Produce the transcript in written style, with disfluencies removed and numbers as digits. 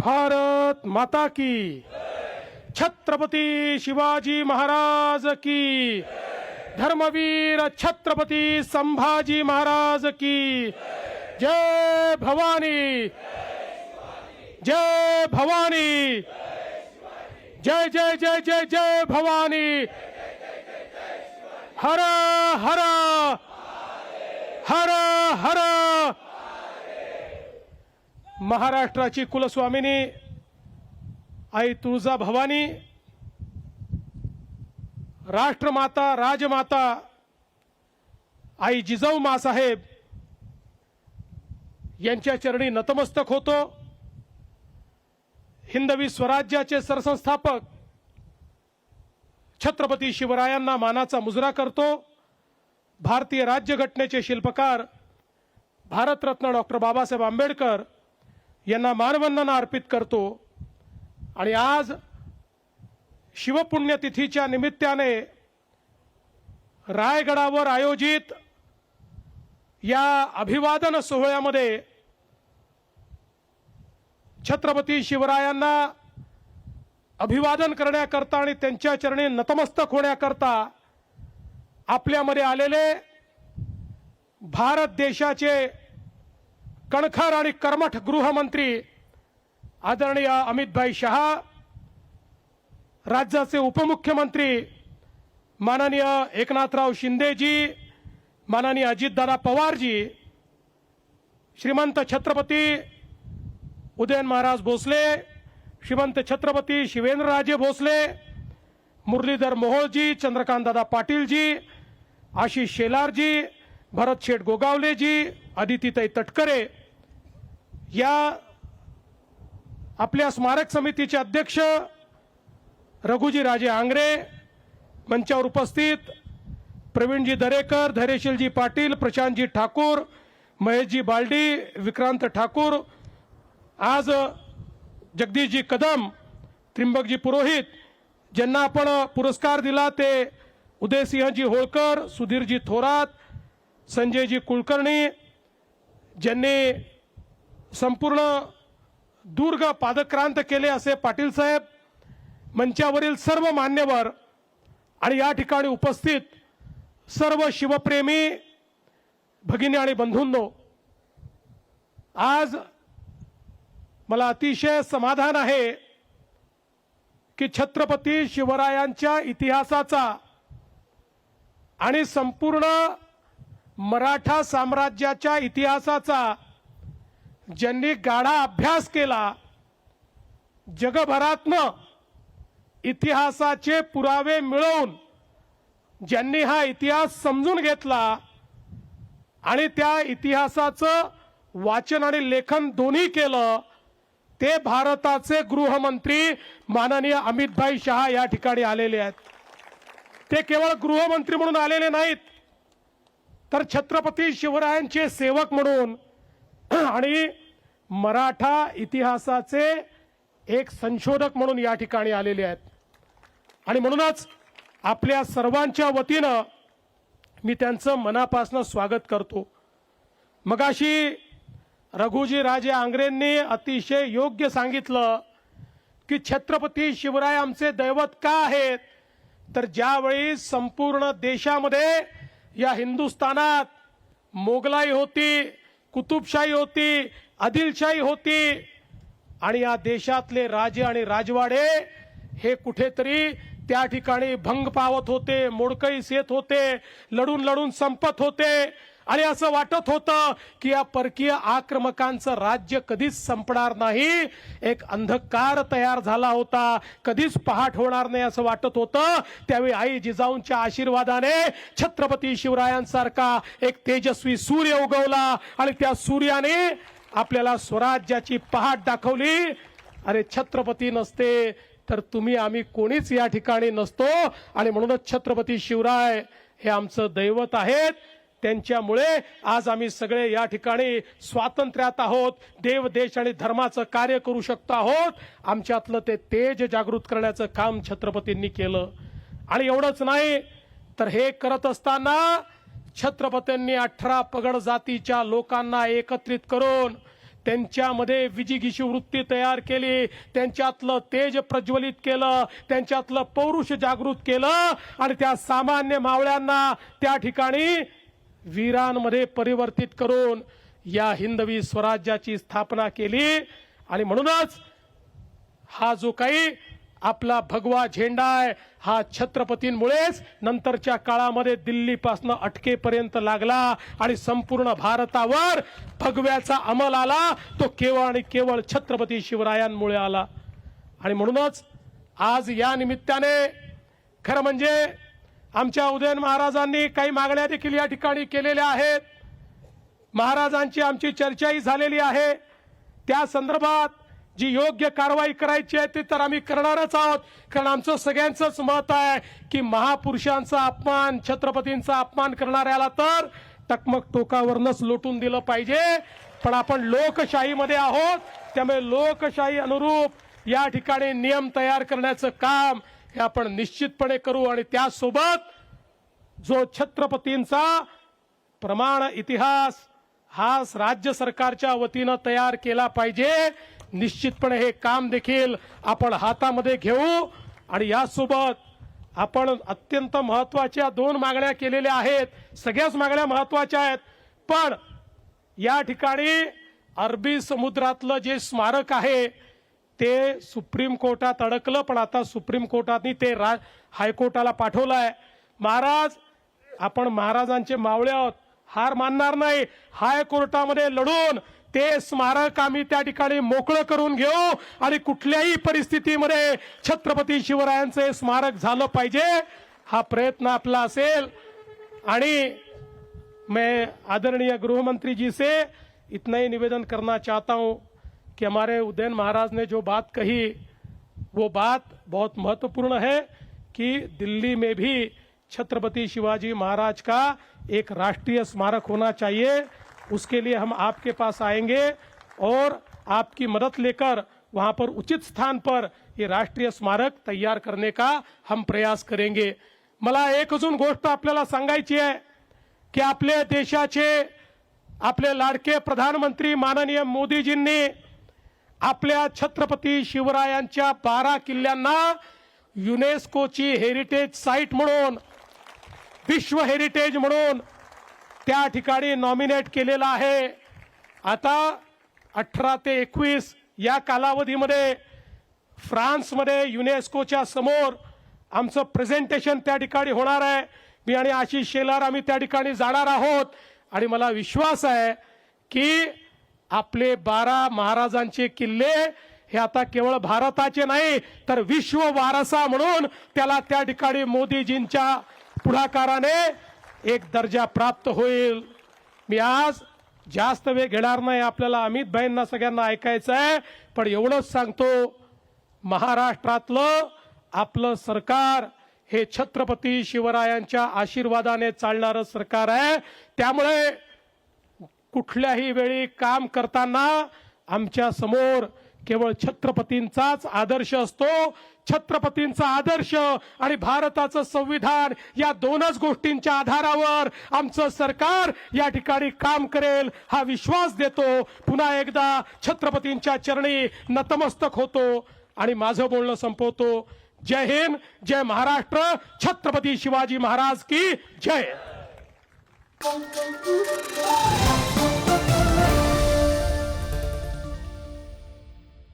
भारत माता की, छत्रपति शिवाजी महाराज की, धर्मवीर छत्रपति संभाजी महाराज की, जय भवानी, जय भवानी, जय जय जय जय जय भवानी, हर हर हर हर। महाराष्ट्राची कुलस्वामिनी आई तुळजा भवानी, राष्ट्रमाता राजमाता आई जिजाऊ मासाहेब यांच्या चरणी नतमस्तक होतो। हिंदवी स्वराज्याचे सरसंस्थापक छत्रपती शिवरायांना मानाचा मुजरा करतो। भारतीय राज्यघटनेचे शिल्पकार भारतरत्न डॉक्टर बाबासाहेब आंबेडकर यांना मानवंदना अर्पित करतो। आणि आज शिवपुण्यतिथीच्या निमित्ताने रायगडावर आयोजित या अभिवादन सोहळ्यामध्ये छत्रपती शिवरायांना अभिवादन करण्याकरता आणि त्यांच्या चरणी नतमस्तक होण्याकरता आपल्यामध्ये आलेले भारत देशाचे कणखर आणि कर्मठ गृहमंत्री आदरणीय अमितभाई शहा, राज्याचे उपमुख्यमंत्री माननीय एकनाथराव शिंदेजी, माननीय अजितदादा पवारजी, श्रीमंत छत्रपती उदयन महाराज भोसले, श्रीमंत छत्रपती शिवेंद्रराजे भोसले, मुरलीधर मोहोळजी, चंद्रकांतदादा पाटीलजी, आशिष शेलारजी, भरत शेठ गोगावलेजी, अदितीताई तटकरे, या आपल्या स्मारक समितीचे अध्यक्ष रघुजी राजे आंग्रे, मंचावर उपस्थित प्रवीणजी दरेकर, धैर्यशीलजी पाटील, प्रशांतजी ठाकूर, महेशजी बालडी, विक्रांत ठाकूर, आज जगदीशजी कदम, त्रिंबकजी पुरोहित, ज्यांना आपण पुरस्कार दिला ते उदयसिंहजी होळकर, सुधीरजी थोरात, संजयजी कुलकर्णी, ज्यांनी संपूर्ण दुर्ग पादक्रांत केले असे पाटील साहेब, मंचावरील सर्व मान्यवर आणि या ठिकाणी उपस्थित सर्व शिवप्रेमी भगिनी आणि बंधूंनो, आज मला अतिशय समाधान आहे की छत्रपती शिवरायांच्या इतिहासाचा आणि संपूर्ण मराठा साम्राज्याच्या इतिहासाचा ज्यांनी गाढा अभ्यास केला, जगभरातनं इतिहासाचे पुरावे मिळवून ज्यांनी हा इतिहास समजून घेतला आणि त्या इतिहासाचं वाचन आणि लेखन दोन्ही केलं, ते भारताचे गृहमंत्री माननीय अमितभाई शहा या ठिकाणी आलेले आहेत। ते केवळ गृहमंत्री म्हणून आलेले नाहीत, तर छत्रपती शिवरायांचे सेवक म्हणून आणि मराठा इतिहासाचे एक संशोधक म्हणून या ठिकाणी आलेले आहेत। आणि म्हणूनच आपल्या सर्वांच्या वतीनं मी त्यांचं मनापासून स्वागत करतो। मगाशी रघुजी राजे आंग्रेंनी अतिशय योग्य सांगितलं की छत्रपती शिवराय आमचे दैवत का आहेत, तर ज्यावेळी संपूर्ण देशामध्ये या हिंदुस्थानात मोगलाई होती, कुतुबशाही होती, आदिलशाही होती आणि या देशातले राजे आणि राजवाडे हे कुठेतरी त्या ठिकाणी भंग पावत होते, मोडकळीस येत होते, लढून लढून संपत होते आणि असं वाटत होतं की या परकीय आक्रमकांचं राज्य कधीच संपणार नाही, एक अंधकार तयार झाला होता, कधीच पहाट होणार नाही असं वाटत होतं। त्यावेळी आई जिजाऊंच्या आशीर्वादाने छत्रपती शिवरायांसारखा एक तेजस्वी सूर्य उगवला आणि त्या सूर्याने आपल्याला स्वराज्याची पहाट दाखवली। अरे छत्रपती नसते तर तुम्ही आम्ही कोणीच या ठिकाणी नसतो आणि म्हणूनच छत्रपती शिवराय हे आमचं दैवत आहेत। त्यांच्यामुळे आज आम्ही सगळे या ठिकाणी स्वातंत्र्यात आहोत, देव देश आणि धर्माचं कार्य करू शकतो आहोत। आमच्यातलं ते तेज जागृत करण्याचं काम छत्रपतींनी केलं। आणि एवढंच नाही तर हे करत असताना छत्रपतींनी 18 पगड जातीच्या लोकांना एकत्रित करून त्यांच्यामध्ये विजिगीषू वृत्ती तयार केली, त्यांच्यातलं तेज प्रज्वलित केलं, त्यांच्यातलं पौरुष जागृत केलं आणि त्या सामान्य मावळ्यांना त्या ठिकाणी वीरांमध्ये परिवर्तित करून या हिंदवी स्वराज्याची स्थापना केली। आणि म्हणूनच हा जो काही आपला भगवा झेंडा आहे हा छत्रपतींमुळेच नंतरच्या काळामध्ये दिल्लीपासून अटकेपर्यंत लागला आणि संपूर्ण भारतावर भगव्याचा अंमल आला, तो केवळ आणि केवळ छत्रपती शिवरायांमुळे आला। आणि म्हणूनच आज या निमित्ताने खरं म्हणजे आमच्या उदयन महाराजांनी काही मागण्या देखील या ठिकाणी केलेल्या आहेत, महाराजांची आमची चर्चाही झालेली आहे। त्या संदर्भात जी योग्य कारवाई करायची आहे ती तर आम्ही करणारच आहोत, कारण आमचं सगळ्यांचंच मत आहे की महापुरुषांचा अपमान, छत्रपतींचा अपमान करणाऱ्याला तर टकमक टोकावरनच लोटून दिलं पाहिजे। पण आपण लोकशाहीमध्ये आहोत, त्यामुळे लोकशाही अनुरूप या ठिकाणी नियम तयार करण्याचं काम हे आपण निश्चितपणे करू। आणि त्यासोबत जो छत्रपतींचा प्रमाण इतिहास हा राज्य सरकारच्या वतीनं तयार केला पाहिजे, निश्चितपणे हे काम देखील आपण हातामध्ये घेऊ। आणि यासोबत आपण अत्यंत महत्त्वाच्या 2 मागण्या केलेल्या आहेत, सगळ्याच मागण्या महत्त्वाच्या आहेत, पण या ठिकाणी अरबी समुद्रातलं जे स्मारक आहे ते सुप्रीम कोर्टात अडकलं, पण आता सुप्रीम कोर्टाने ते हायकोर्टाला पाठवलं आहे। महाराज, आपण महाराजांचे मावळे आहोत, हार मानणार नाही, हायकोर्टामध्ये लढून ते स्मारक आम्ही त्या ठिकाणी मोकळं करून घेऊ आणि कुठल्याही परिस्थितीमध्ये छत्रपती शिवरायांचे स्मारक झालं पाहिजे, हा प्रयत्न आपला असेल। आणि मैं आदरणीय गृहमंत्री जी से इतना ही निवेदन करना चाहता हूं कि हमारे उदयन महाराज ने जो बात कही वो बात बहुत महत्वपूर्ण है कि दिल्ली में भी छत्रपति शिवाजी महाराज का एक राष्ट्रीय स्मारक होना चाहिए। उसके लिए हम आपके पास आएंगे और आपकी मदद लेकर वहां पर उचित स्थान पर ये राष्ट्रीय स्मारक तैयार करने का हम प्रयास करेंगे। मला एक अजून गोष्ट आपल्याला सांगायची आहे की आपल्या देशाचे आपले लाडके प्रधानमंत्री माननीय मोदीजींनी आपल्या छत्रपती शिवरायांच्या 12 किल्ल्यांना युनेस्कोची हेरिटेज साइट म्हणून, विश्व हेरिटेज म्हणून त्या ठिकाणी नॉमिनेट केलेला आहे। आता 18 ते 21 या कालावधीमध्ये फ्रान्समध्ये युनेस्कोच्या समोर आमचं प्रेझेंटेशन त्या ठिकाणी होणार आहे। मी आणि आशिष शेलार आम्ही त्या ठिकाणी जाणार आहोत आणि मला विश्वास आहे की आपले 12 महाराजांचे किल्ले हे आता केवळ भारताचे नाही तर विश्व वारसा म्हणून त्याला त्या ठिकाणी मोदीजींच्या पुढाकाराने एक दर्जा प्राप्त होईल। मी आज जास्त वेळ घेणार नाही, आपल्याला अमित भाईंना सगळ्यांना ऐकायचं आहे, पण एवढंच सांगतो, महाराष्ट्रातलं आपलं सरकार हे छत्रपती शिवरायांच्या आशीर्वादाने चालणारं सरकार आहे। त्यामुळे कुठल्याही वेळी काम करताना आमच्या समोर केवळ छत्रपतींचाच आदर्श असतो। छत्रपतींचा आदर्श आणि भारताचं संविधान या 2च गोष्टींच्या आधारावर आमचं सरकार या ठिकाणी काम करेल हा विश्वास देतो। पुन्हा एकदा छत्रपतींच्या चरणी नतमस्तक होतो आणि माझं बोलणं संपवतो। जय हिंद, जय महाराष्ट्र, छत्रपती शिवाजी महाराज की जय।